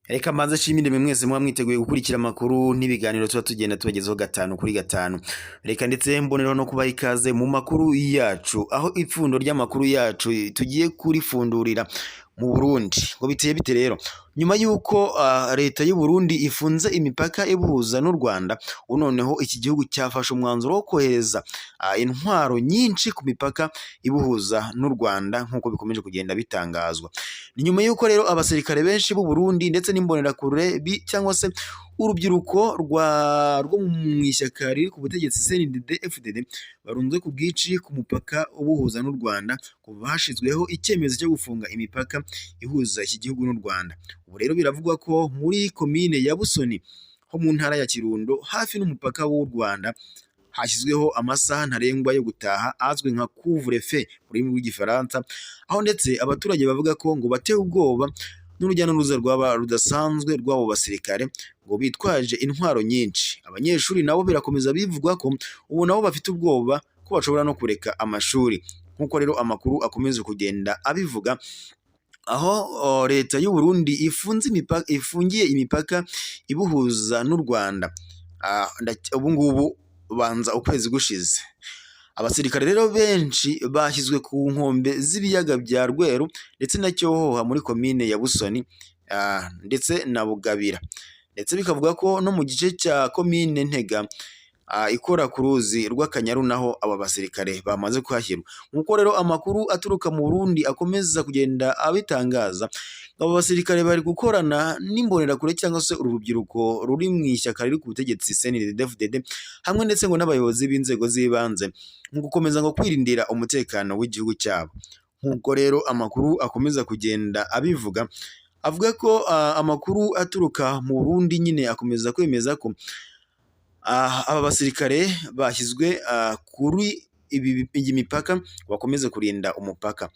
Reka mbanze nshimire mwese muba mwiteguye gukurikira amakuru n'ibiganiro tuba tugenda tubagezaho gatanu kuri gatanu. Reka ndetse mboneraho no kubaha ikaze mu makuru yacu, aho ipfundo ry'amakuru yacu tugiye kurifundurira mu Burundi. Ngo biteye bite rero? Nyuma yuko leta y'u Burundi ifunze imipaka ibuhuza n'u Rwanda, noneho iki gihugu cyafashe umwanzuro wo kohereza intwaro nyinshi ku mipaka ibuhuza n'u Rwanda nk'uko bikomeje kugenda bitangazwa. Ni nyuma yuko rero abasirikare benshi b'u Burundi ndetse n'imbonerakure cyangwa se urubyiruko rwo mu ishyaka riri ku butegetsi CNDD-FDD barunze ku bwici ku mupaka ubuhuza n'u Rwanda kuva hashyizweho icyemezo cyo gufunga imipaka ihuza iki gihugu n'u Rwanda. Ubu rero biravugwa ko muri komine ya Busoni ho mu ntara ya Kirundo hafi n'umupaka w'u Rwanda hashyizweho amasaha ntarengwa yo gutaha azwi nka couvre-feu mu rurimi rw'igifaransa, aho ndetse abaturage bavuga ko ngo batewe ubwoba n'urujya n'uruza rudasanzwe rw'abo basirikare ngo bitwaje intwaro nyinshi. Abanyeshuri nabo birakomeza bivugwa ko ubu nabo bafite ubwoba ko bashobora no kureka amashuri, nk'uko rero amakuru akomeza kugenda abivuga, aho leta y'u Burundi ifungiye imipaka ibuhuza n'u Rwanda ubu ngubu banza ukwezi gushize. Abasirikare rero benshi bashyizwe ku nkombe z'ibiyaga bya Rweru ndetse na Cyohoha muri komine ya Busoni ndetse na Bugabira, ndetse bikavuga ko no mu gice cya komine Ntega ikora ku ruzi rw'Akanyaru naho aba basirikare bamaze kuhashyirwa. Nk'uko rero amakuru aturuka mu Burundi akomeza kugenda abitangaza, aba basirikare bari gukorana n'imbonerakure cyangwa se uru rubyiruko ruri mu ishyaka riri ku butegetsi CNDD-FDD hamwe ndetse ngo n'abayobozi b'inzego z'ibanze mu gukomeza ngo kwirindira umutekano w'igihugu cyabo. Nk'uko rero amakuru akomeza kugenda abivuga, avuga ko amakuru aturuka mu Burundi nyine akomeza kwemeza ko aba basirikare bashyizwe kuri iyi mipaka bakomeze kurinda umupaka.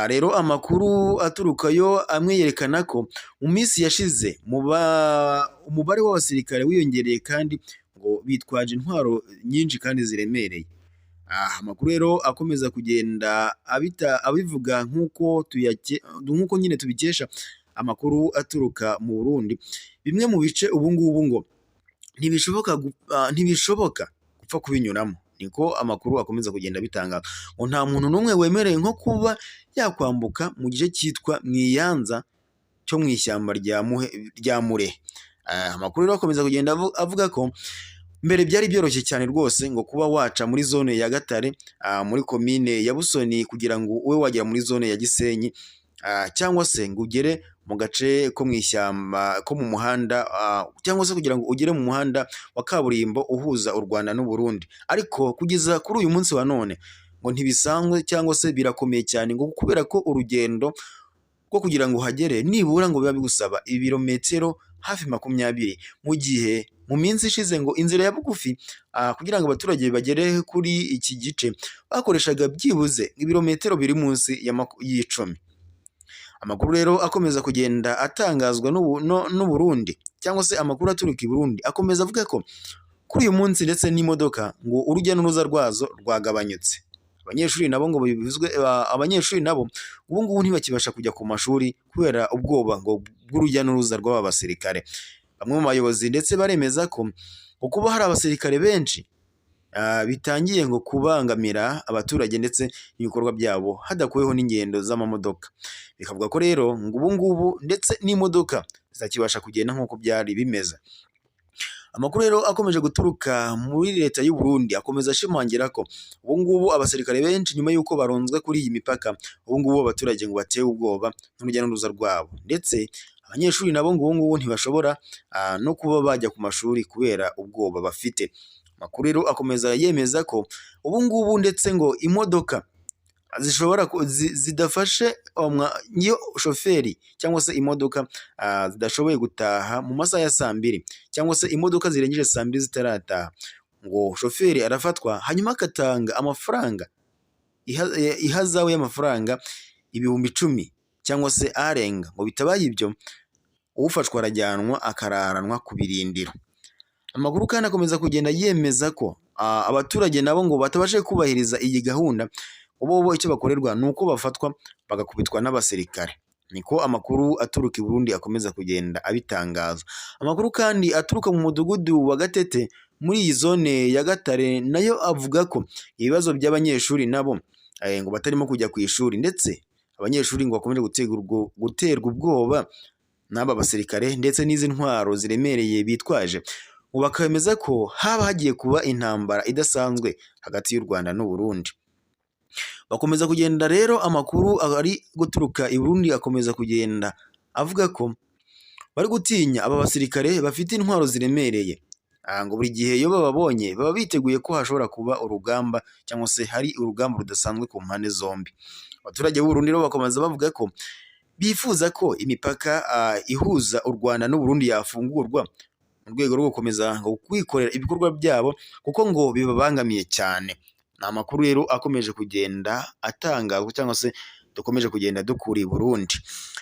Rero amakuru aturukayo amwe yerekana ko mu minsi yashize umubare w'abasirikare wiyongereye kandi ngo bitwaje intwaro nyinshi kandi ziremereye. Amakuru rero akomeza kugenda abivuga nk'uko nyine tubikesha amakuru aturuka mu Burundi. Bimwe mu bice ubu ngubu ngo ntibishoboka gupfa kubinyuramo, niko amakuru akomeza kugenda bitangaza. Ngo nta muntu n'umwe wemerewe nko kuba yakwambuka mu gice cyitwa Mwiyanza cyo mu ishyamba rya Mure. Amakuru rero akomeza kugenda avuga ko mbere byari byoroshye cyane rwose ngo kuba waca muri zone ya Gatare muri komine ya Busoni kugira ngo ube wagera muri zone ya Gisenyi cyangwa se ngo ugere mu gace ko mu ishyamba ko mu muhanda cyangwa se kugira ngo ugere mu muhanda wa kaburimbo uhuza u Rwanda n'u Burundi. Ariko kugeza kuri uyu munsi wa none ngo ntibisanzwe cyangwa se birakomeye cyane ngo kubera ko urugendo rwo kugira ngo uhagere nibura ngo biba bigusaba ibirometero hafi 20, mu gihe mu minsi ishize ngo inzira ya bugufi kugira ngo abaturage bagere kuri iki gice bakoreshaga byibuze ibirometero biri munsi y'icumi. Amakuru rero akomeza kugenda atangazwa n'u Burundi cyangwa se amakuru aturuka i Burundi akomeza avuga ko kuri uyu munsi ndetse n'imodoka ngo urujya n'uruza rwazo rwagabanyutse. Abanyeshuri nabo ubu ngubu ntibakibasha kujya ku mashuri kubera ubwoba ngo bw'urujya n'uruza rw'aba basirikare. Bamwe mu bayobozi ndetse baremeza ko ngo kuba hari abasirikare benshi bitangiye ngo kubangamira abaturage ndetse n'ibikorwa byabo hadakuweho n'ingendo z'amamodoka. Bikavuga ko rero ngo ubu ngubu ndetse n'imodoka zitakibasha kugenda nk'uko byari bimeze. Amakuru rero akomeje guturuka muri leta y'u Burundi akomeza ashimangira ko ubu ngubu abasirikare benshi nyuma y'uko barunzwe kuri iyi mipaka, ubu ngubu abaturage ngo batewe ubwoba n'urujya n'uruza rwabo, ndetse abanyeshuri nabo ngo ubu ngubu ntibashobora no kuba bajya ku mashuri kubera ubwoba bafite. Amakuru rero akomeza yemeza ko ubu ngubu ndetse ngo imodoka zidafashe iyo shoferi cyangwa se imodoka zidashoboye gutaha mu masaha ya 2:00 cyangwa se imodoka zirengeje 2:00 zitarataha, ngo shoferi arafatwa hanyuma agatanga amafaranga ihazawe y'amafaranga 10,000 cyangwa se arenga. Ngo bitabaye ibyo ufashwa arajyanwa akararanwa ku birindiro. Amakuru kandi akomeza kugenda yemeza ko abaturage nabo ngo batabashe kubahiriza iyi gahunda, ubo icyo bakorerwa nuko bafatwa bagakubitwa n'abasirikare. niko amakuru aturuka i Burundi akomeza kugenda abitangaza. Amakuru kandi aturuka mu mudugudu wa Gatete muri iyi zone ya Gatare nayo avuga ko ibibazo by'abanyeshuri nabo ngo batarimo kujya ku ishuri, ndetse abanyeshuri ngo bakomeje guterwa ubwoba n'aba basirikare ndetse n'izi ntwaro ziremereye bitwaje, ngo bakemeza ko haba hagiye kuba intambara idasanzwe hagati y'u Rwanda n'u Burundi. Bakomeza kugenda rero amakuru ari guturuka i Burundi akomeza kugenda avuga ko bari gutinya aba basirikare bafite intwaro ziremereye, ngo buri gihe iyo bababonye baba biteguye ko hashobora kuba urugamba cyangwa se hari urugamba rudasanzwe ku mpande zombi. Abaturage b'u Burundi rero bakomeza bavuga ko bifuza ko imipaka ihuza u Rwanda n'u Burundi yafungurwa mu rwego rwo gukomeza ngo kwikorera ibikorwa byabo kuko ngo bibabangamiye cyane. Ni amakuru rero akomeje kugenda atangazwa cyangwa se dukomeje kugenda dukura i Burundi.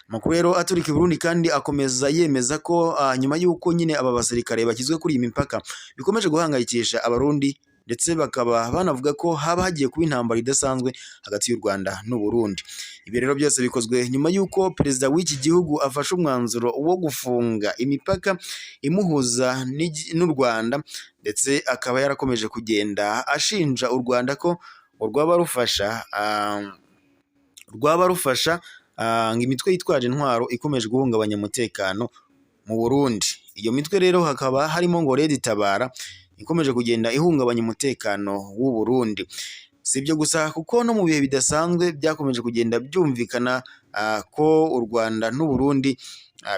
Amakuru rero aturuka i Burundi kandi akomeza yemeza ko nyuma y'uko nyine aba basirikare bakizwe kuri iyi mipaka bikomeje guhangayikisha abarundi, ndetse bakaba banavuga ko haba hagiye kuba intambara idasanzwe hagati y'u Rwanda n'u Burundi. Ibi rero byose bikozwe nyuma y'uko perezida w'iki gihugu afashe umwanzuro wo gufunga imipaka imuhuza n'u Rwanda, ndetse akaba yarakomeje kugenda ashinja u Rwanda ko rwaba rufasha ngo imitwe yitwaje intwaro ikomeje guhungabanya umutekano mu Burundi. Iyo mitwe rero hakaba harimo ngo Red Tabara ikomeje kugenda ihungabanya umutekano w'u Burundi. Si ibyo gusa kuko no mu bihe bidasanzwe byakomeje kugenda byumvikana ko u Rwanda n'u Burundi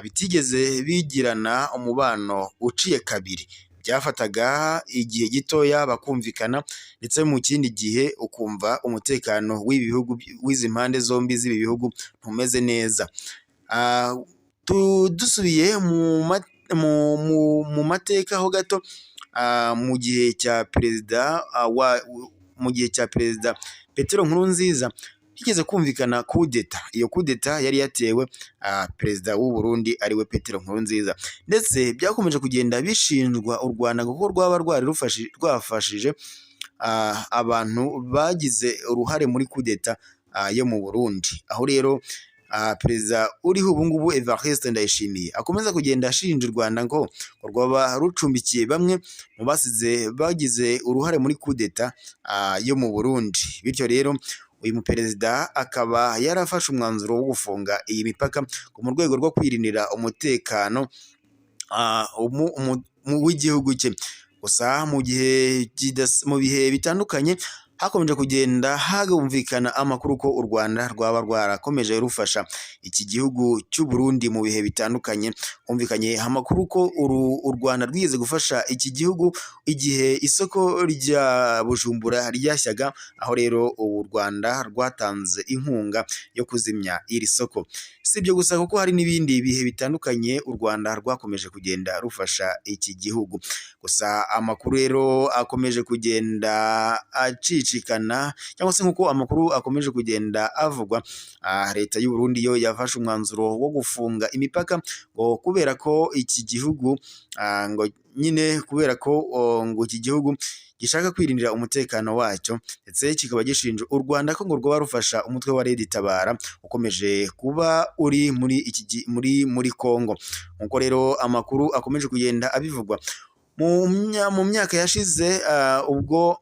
bitigeze bigirana umubano uciye kabiri, byafataga igihe gitoya bakumvikana, ndetse mu kindi gihe ukumva umutekano w'ibihugu w'izi mpande zombi z'ibi bihugu ntumeze neza. Dusubiye mu mateka ho gato, mu gihe cya perezida Petero Nkurunziza higeze kumvikana kudeta. Iyo kudeta yari yatewe perezida w'u Burundi ariwe Petero Nkurunziza, ndetse byakomeje kugenda bishinjwa u Rwanda kuko rwaba rwafashije abantu bagize uruhare muri kudeta yo mu Burundi. Aho rero perezida uriho ubu ngubu Evariste Ndayishimiye akomeza kugenda ashinja u Rwanda ngo rwaba rucumbikiye bamwe mu bagize uruhare muri kudeta yo mu Burundi. Bityo rero uyu muperezida akaba yarafashe umwanzuro wo gufunga iyi mipaka mu rwego rwo kwirindira umutekano w'igihugu cye. Gusa mu bihe bitandukanye hakomeje kugenda hagumvikana amakuru ko u Rwanda rwaba rwarakomeje rufasha iki gihugu cy'u Burundi mu bihe bitandukanye. Humvikanye amakuru ko u Rwanda rwigeze gufasha iki gihugu igihe isoko rya Bujumbura ryashyaga, aho rero u Rwanda rwatanze inkunga yo kuzimya iri soko. Si ibyo gusa kuko hari n'ibindi bihe bitandukanye u Rwanda rwakomeje kugenda rufasha iki gihugu. Gusa amakuru rero akomeje kugenda acicikana, cyangwa se nk'uko amakuru akomeje kugenda avugwa, leta y'u Burundi yo yafashe umwanzuro wo gufunga imipaka ngo kubera ko iki gihugu ngo iki gihugu gishaka kwirindira umutekano wacyo, ndetse kikaba gishinja u Rwanda ko ngo rwaba rufasha umutwe wa Red Tabara ukomeje kuba uri muri Kongo. Nk'uko rero amakuru akomeje kugenda abivugwa mu myaka yashize, ubwo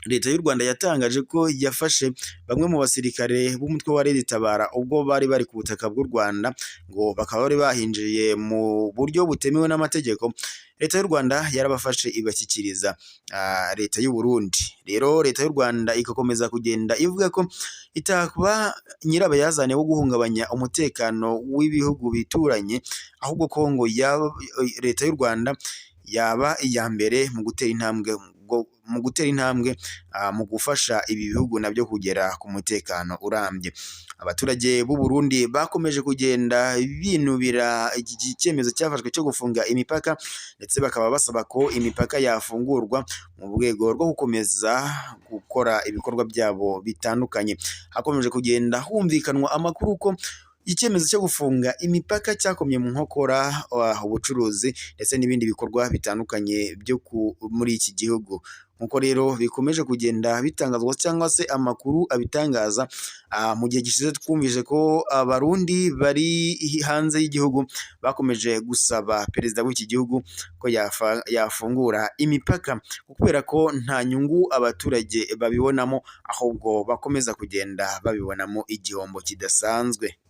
leta y'u Rwanda yatangaje ko yafashe bamwe mu basirikare b'umutwe wa Red Tabara ubwo bari ku butaka bw'u Rwanda, ngo bakaba bari bahinjiye mu buryo butemewe n'amategeko. Leta y'u Rwanda yarabafashe ibashyikiriza leta y'u Burundi. Rero leta y'u Rwanda igakomeza kugenda ivuga ko itakuba nyirabayazane wo guhungabanya umutekano w'ibihugu bituranye, ahubwo ko ngo leta y'u Rwanda yaba iya mbere mu gutera intambwe mu gufasha ibi bihugu nabyo kugera ku mutekano urambye. Abaturage b'u Burundi bakomeje kugenda binubira iki cyemezo cyafashwe cyo gufunga imipaka, ndetse bakaba basaba ko imipaka yafungurwa mu rwego rwo gukomeza gukora ibikorwa byabo bitandukanye. Hakomeje kugenda humvikanwa amakuru ko icyemezo cyo gufunga imipaka cyakomye mu nkokora ubucuruzi ndetse n'ibindi bikorwa bitandukanye byo muri iki gihugu. Nkuko rero bikomeje kugenda bitangazwa cyangwa se amakuru abitangaza, mu gihe gishize twumvise ko abarundi bari hanze y'igihugu bakomeje gusaba perezida w'iki gihugu ko yafungura imipaka, kubera ko nta nyungu abaturage babibonamo, ahubwo bakomeza kugenda babibonamo igihombo kidasanzwe.